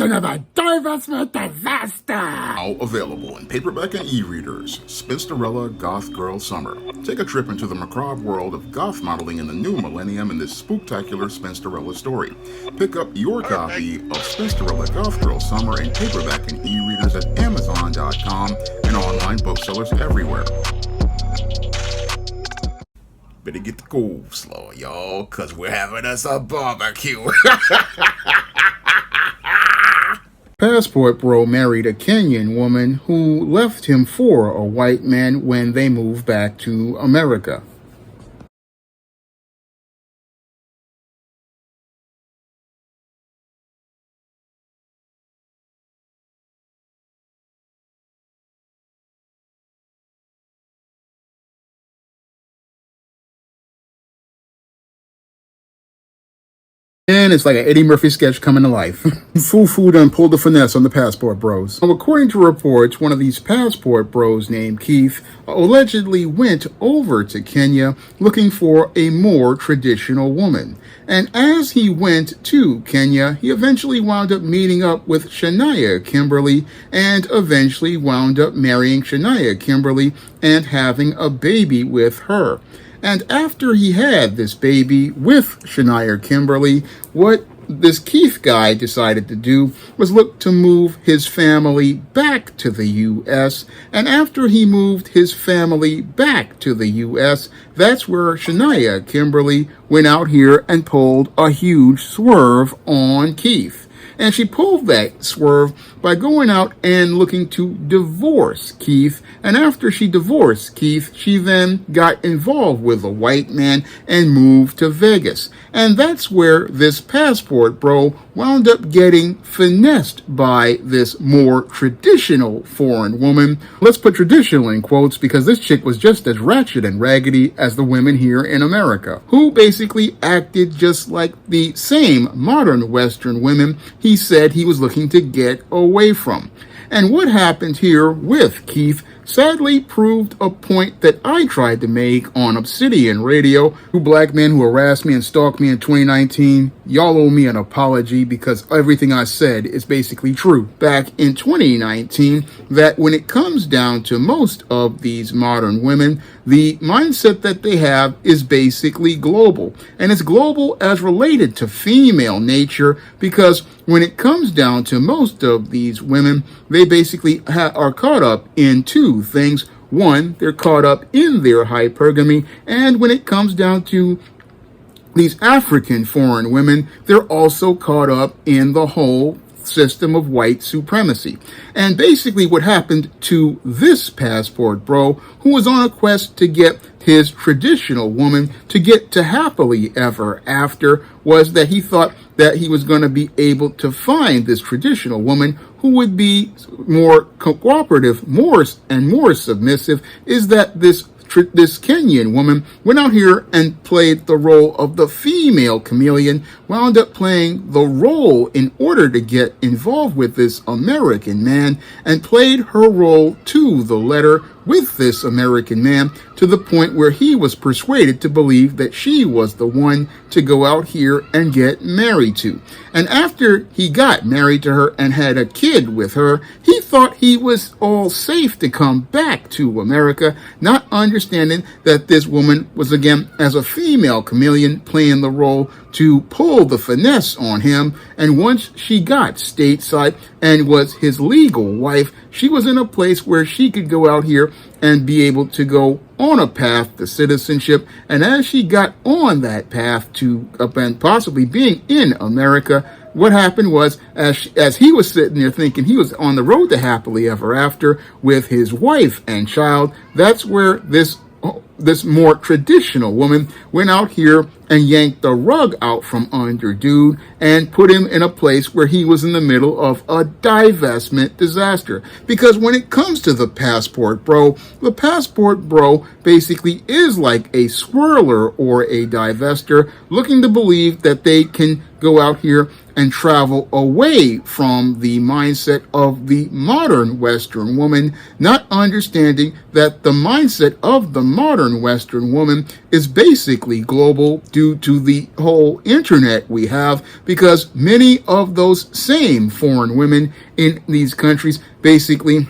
Another divestment disaster! Now available in paperback and e-readers, Spinsterella Goth Girl Summer. Take a trip into the macabre world of goth modeling in the new millennium in this spooktacular Spinsterella story. Pick up your copy of Spinsterella Goth Girl Summer in paperback and e-readers at Amazon.com and online booksellers everywhere. Better get the cool slow, y'all, cause we're having us a barbecue. Passport Bro married a Kenyan woman who left him for a white man when they moved back to America. And it's like an Eddie Murphy sketch coming to life. Fufu done pulled the finesse on the Passport Bros. Now, according to reports, one of these Passport Bros named Keith allegedly went over to Kenya looking for a more traditional woman. And as he went to Kenya, he eventually wound up meeting up with Shania Kimberly and eventually wound up marrying Shania Kimberly and having a baby with her. And after he had this baby with Shania Kimberly, what this Keith guy decided to do was look to move his family back to the U.S. And after he moved his family back to the U.S., that's where Shania Kimberly went out here and pulled a huge swerve on Keith. And she pulled that swerve by going out and looking to divorce Keith. And after she divorced Keith, she then got involved with a white man and moved to Vegas. And that's where this Passport Bro wound up getting finessed by this more traditional foreign woman. Let's put traditional in quotes because this chick was just as ratchet and raggedy as the women here in America, who basically acted just like the same modern Western women he said he was looking to get away from. And what happened here with Keith sadly proved a point that I tried to make on Obsidian Radio. You black men who harassed me and stalked me in 2019, y'all owe me an apology because everything I said is basically true back in 2019, that when it comes down to most of these modern women, the mindset that they have is basically global. And it's global as related to female nature because when it comes down to most of these women, they basically are caught up in two things. One, they're caught up in their hypergamy, and when it comes down to these African foreign women, they're also caught up in the whole system of white supremacy. And basically what happened to this Passport Bro, who was on a quest to get his traditional woman to get to happily ever after, was that he thought that he was going to be able to find this traditional woman who would be more cooperative, more submissive, is that this Kenyan woman went out here and played the role of the female chameleon, wound up playing the role in order to get involved with this American man, and played her role to the letter with this American man to the point where he was persuaded to believe that she was the one to go out here and get married to. And after he got married to her and had a kid with her, he thought he was all safe to come back to America, not understanding that this woman was, again, as a female chameleon, playing the role to pull the finesse on him. And once she got stateside and was his legal wife, she was in a place where she could go out here and be able to go on a path to citizenship. And as she got on that path to and possibly being in America, what happened was, as he was sitting there thinking he was on the road to happily ever after with his wife and child, that's where this more traditional woman went out here and yanked the rug out from under dude and put him in a place where he was in the middle of a divestment disaster. Because when it comes to the Passport Bro, the Passport Bro basically is like a swirler or a divester looking to believe that they can go out here and travel away from the mindset of the modern Western woman, not understanding that the mindset of the modern Western woman is basically global due to the whole internet we have, because many of those same foreign women in these countries basically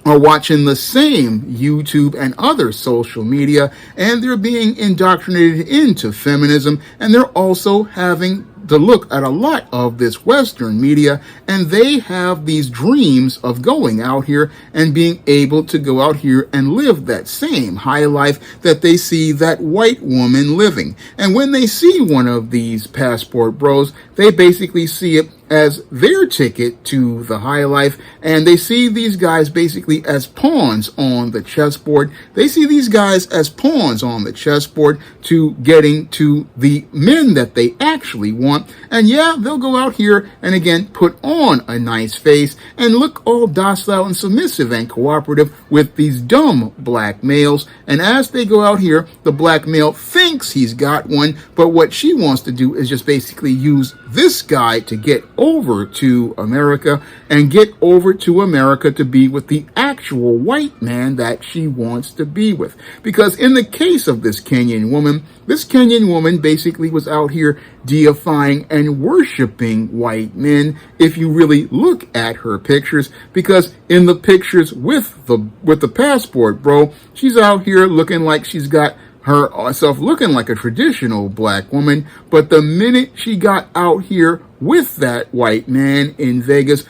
are watching the same YouTube and other social media, and they're being indoctrinated into feminism, and they're also having to look at a lot of this Western media, and they have these dreams of going out here and being able to go out here and live that same high life that they see that white woman living. And when they see one of these passport bros, they basically see it as their ticket to the high life, and they see these guys basically as pawns on the chessboard. They see these guys as pawns on the chessboard to getting to the men that they actually want. And yeah, they'll go out here and again put on a nice face and look all docile and submissive and cooperative with these dumb black males. And as they go out here, the black male thinks he's got one, but what she wants to do is just basically use this guy to get over to America and get over to America to be with the actual white man that she wants to be with. Because in the case of this Kenyan woman basically was out here deifying and worshiping white men, if you really look at her pictures, because in the pictures with the passport bro, she's out here looking like she's got herself looking like a traditional black woman. But the minute she got out here with that white man in Vegas,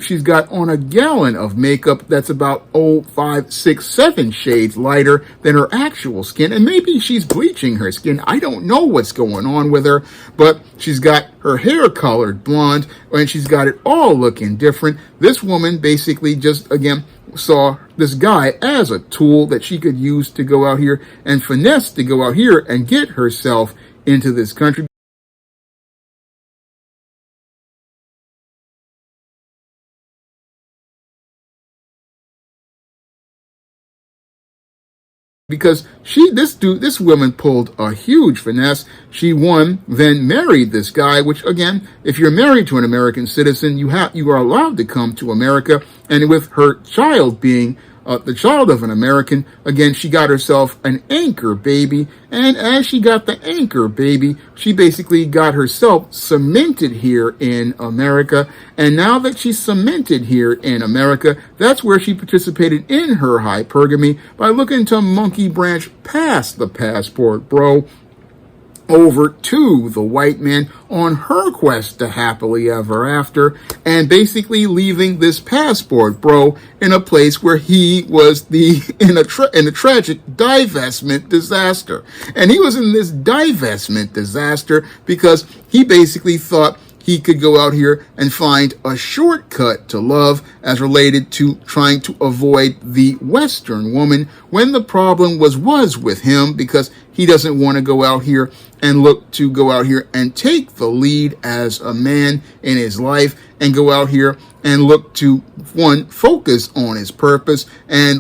she's got on a gallon of makeup that's about 5, 6, 7 shades lighter than her actual skin. And maybe she's bleaching her skin. I don't know what's going on with her, but she's got her hair colored blonde, and she's got it all looking different. This woman basically just, again, saw this guy as a tool that she could use to go out here and finesse to go out here and get herself into this country. Because this woman pulled a huge finesse. She then married this guy, which again, if you're married to an American citizen, you are allowed to come to America. And with her child being the child of an American, again, she got herself an anchor baby. And as she got the anchor baby, she basically got herself cemented here in America. And now that she's cemented here in America, that's where she participated in her hypergamy by looking to monkey branch past the passport bro over to the white man on her quest to happily ever after, and basically leaving this passport bro in a place where he was in a tragic divestment disaster. And he was in this divestment disaster because he basically thought he could go out here and find a shortcut to love as related to trying to avoid the Western woman, when the problem was with him, because he doesn't want to go out here and look to go out here and take the lead as a man in his life and go out here and look to focus on his purpose and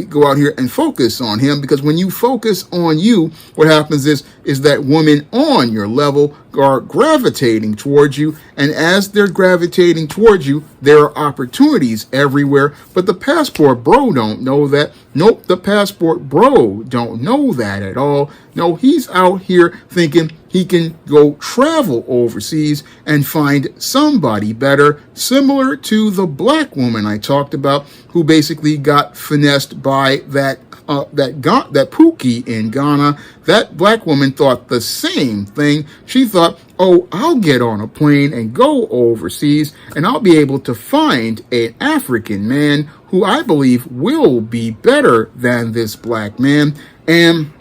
go out here and focus on him. Because when you focus on you, what happens is that women on your level are gravitating towards you, and as they're gravitating towards you, there are opportunities everywhere. But the passport bro don't know that. Nope, the passport bro don't know that at all. No, he's out here thinking he can go travel overseas and find somebody better, similar to the black woman I talked about, who basically got finessed by that Pookie in Ghana. That black woman thought the same thing. She thought, I'll get on a plane and go overseas, and I'll be able to find an African man who I believe will be better than this black man. And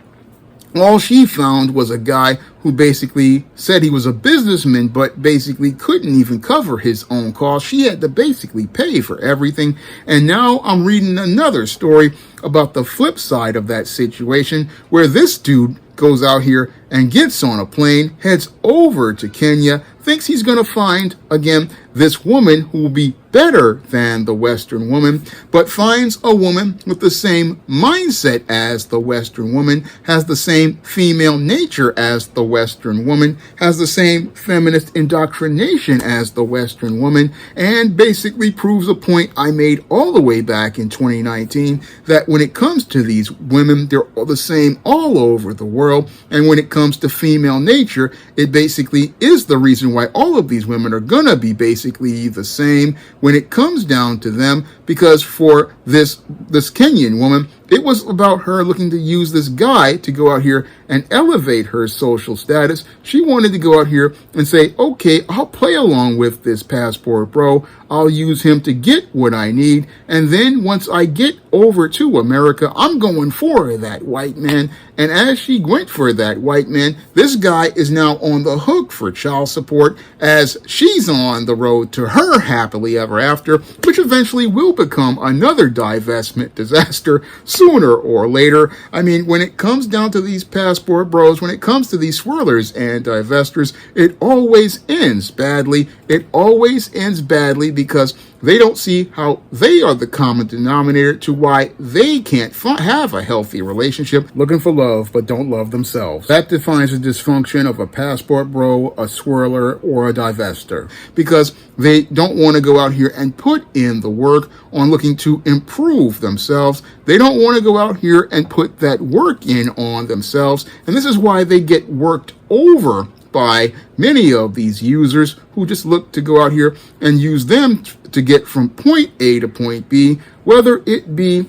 all she found was a guy who basically said he was a businessman, but basically couldn't even cover his own costs. She had to basically pay for everything. And now I'm reading another story about the flip side of that situation, where this dude goes out here and gets on a plane, heads over to Kenya, thinks he's going to find, again, this woman who will be better than the Western woman, but finds a woman with the same mindset as the Western woman, has the same female nature as the Western woman, has the same feminist indoctrination as the Western woman, and basically proves a point I made all the way back in 2019, that when it comes to these women, they're all the same all over the world. And when it comes to female nature, it basically is the reason why all of these women are gonna be basically the same when it comes down to them, because for this Kenyan woman, it was about her looking to use this guy to go out here and elevate her social status. She wanted to go out here and say, okay, I'll play along with this passport bro. I'll use him to get what I need. And then once I get over to America, I'm going for that white man. And as she went for that white man, this guy is now on the hook for child support as she's on the road to her happily ever after, which eventually will become another divestment disaster sooner or later. I mean, when it comes down to these passport bros, when it comes to these swirlers and divestors, it always ends badly. It always ends badly because they don't see how they are the common denominator to why they can't have a healthy relationship, looking for love but don't love themselves. That defines the dysfunction of a passport bro, a swirler, or a divester, because they don't want to go out here and put in the work on looking to improve themselves. They don't want to go out here and put that work in on themselves, and this is why they get worked over by many of these users who just look to go out here and use them to get from point A to point B, whether it be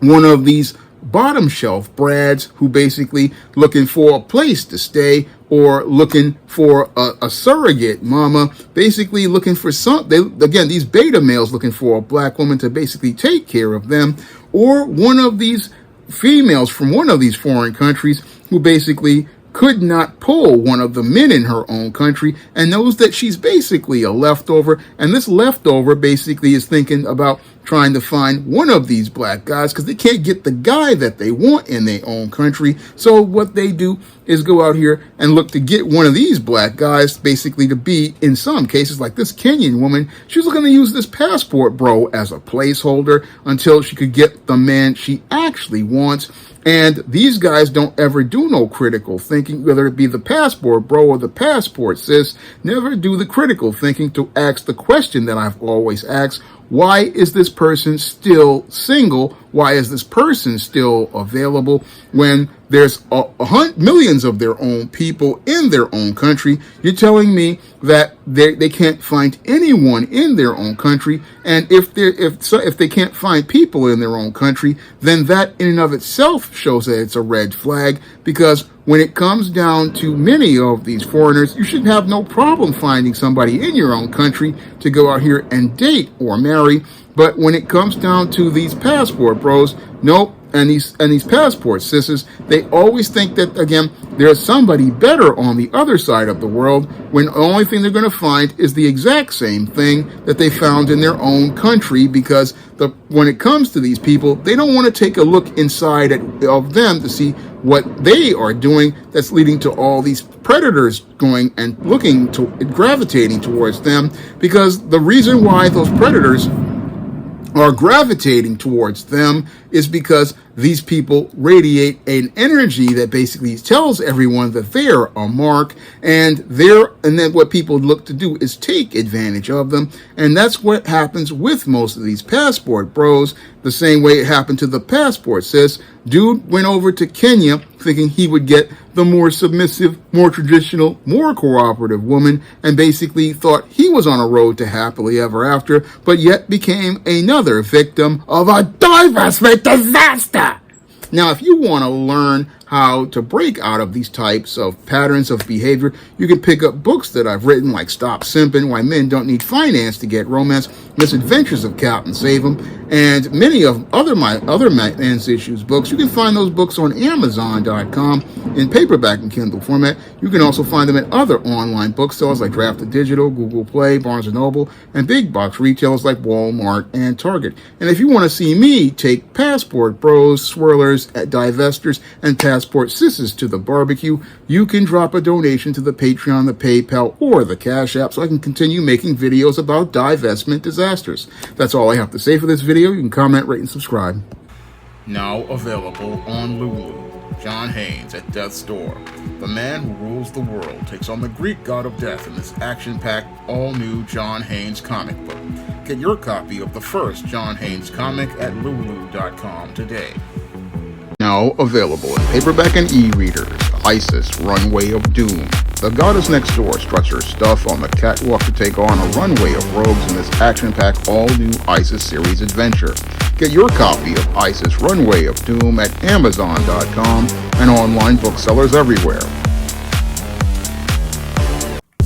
one of these bottom shelf brads who basically looking for a place to stay, or looking for a surrogate mama, basically looking for these beta males looking for a black woman to basically take care of them, or one of these females from one of these foreign countries who basically could not pull one of the men in her own country and knows that she's basically a leftover, and this leftover basically is thinking about trying to find one of these black guys because they can't get the guy that they want in their own country. So what they do is go out here and look to get one of these black guys basically to be, in some cases, like this Kenyan woman, she was looking to use this passport bro as a placeholder until she could get the man she actually wants. And these guys don't ever do no critical thinking, whether it be the passport bro or the passport sis, never do the critical thinking to ask the question that I've always asked: why is this person still single? Why is this person still available when there's millions of their own people in their own country? You're telling me that they can't find anyone in their own country, and if they can't find people in their own country, then that in and of itself shows that it's a red flag, because when it comes down to many of these foreigners, you should have no problem finding somebody in your own country to go out here and date or marry. But when it comes down to these passport bros, nope. And these passport sisters, they always think that, again, there's somebody better on the other side of the world, when the only thing they're going to find is the exact same thing that they found in their own country, because when it comes to these people, they don't want to take a look inside of them to see what they are doing that's leading to all these predators going and gravitating towards them, because the reason why those predators are gravitating towards them is because these people radiate an energy that basically tells everyone that they're a mark, and then what people look to do is take advantage of them. And that's what happens with most of these passport bros, the same way it happened to the passport sis. Dude went over to Kenya thinking he would get the more submissive, more traditional, more cooperative woman, and basically thought he was on a road to happily ever after, but yet became another victim of a divestment disaster. Now, if you want to learn how to break out of these types of patterns of behavior, you can pick up books that I've written, like Stop Simping, Why Men Don't Need Finance to Get Romance, Misadventures of Captain Save-'em, and many of my other Men's Issues books. You can find those books on Amazon.com in paperback and Kindle format. You can also find them at other online bookstores like Drafted Digital, Google Play, Barnes & Noble, and big box retailers like Walmart and Target. And if you want to see me take Passport Bros, Swirlers, Divestors, and Passport Sisters to the barbecue, you can drop a donation to the Patreon, the PayPal, or the Cash App so I can continue making videos about divestment disasters. That's all I have to say for this video. You can comment, rate, and subscribe. Now available on Lulu. John Haynes at Death's Door. The man who rules the world takes on the Greek god of death in this action-packed, all-new John Haynes comic book. Get your copy of the first John Haynes comic at lulu.com today. Now available in paperback and e-readers, Isis, Runway of Doom. The goddess next door struts her stuff on the catwalk to take on a runway of rogues in this action-packed all-new Isis series adventure. Get your copy of Isis, Runway of Doom at Amazon.com and online booksellers everywhere.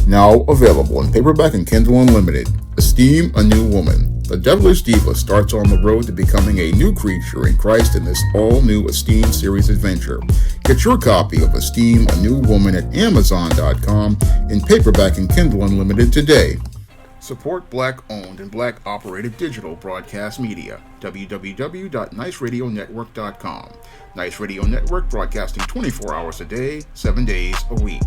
Now available in paperback and Kindle Unlimited, Esteem a New Woman. The devilish diva starts on the road to becoming a new creature in Christ in this all-new Esteem series adventure. Get your copy of Esteem a New Woman at Amazon.com in paperback and Kindle Unlimited today. Support Black-owned and Black-operated digital broadcast media. www.niceradionetwork.com. Nice Radio Network broadcasting 24 hours a day, 7 days a week.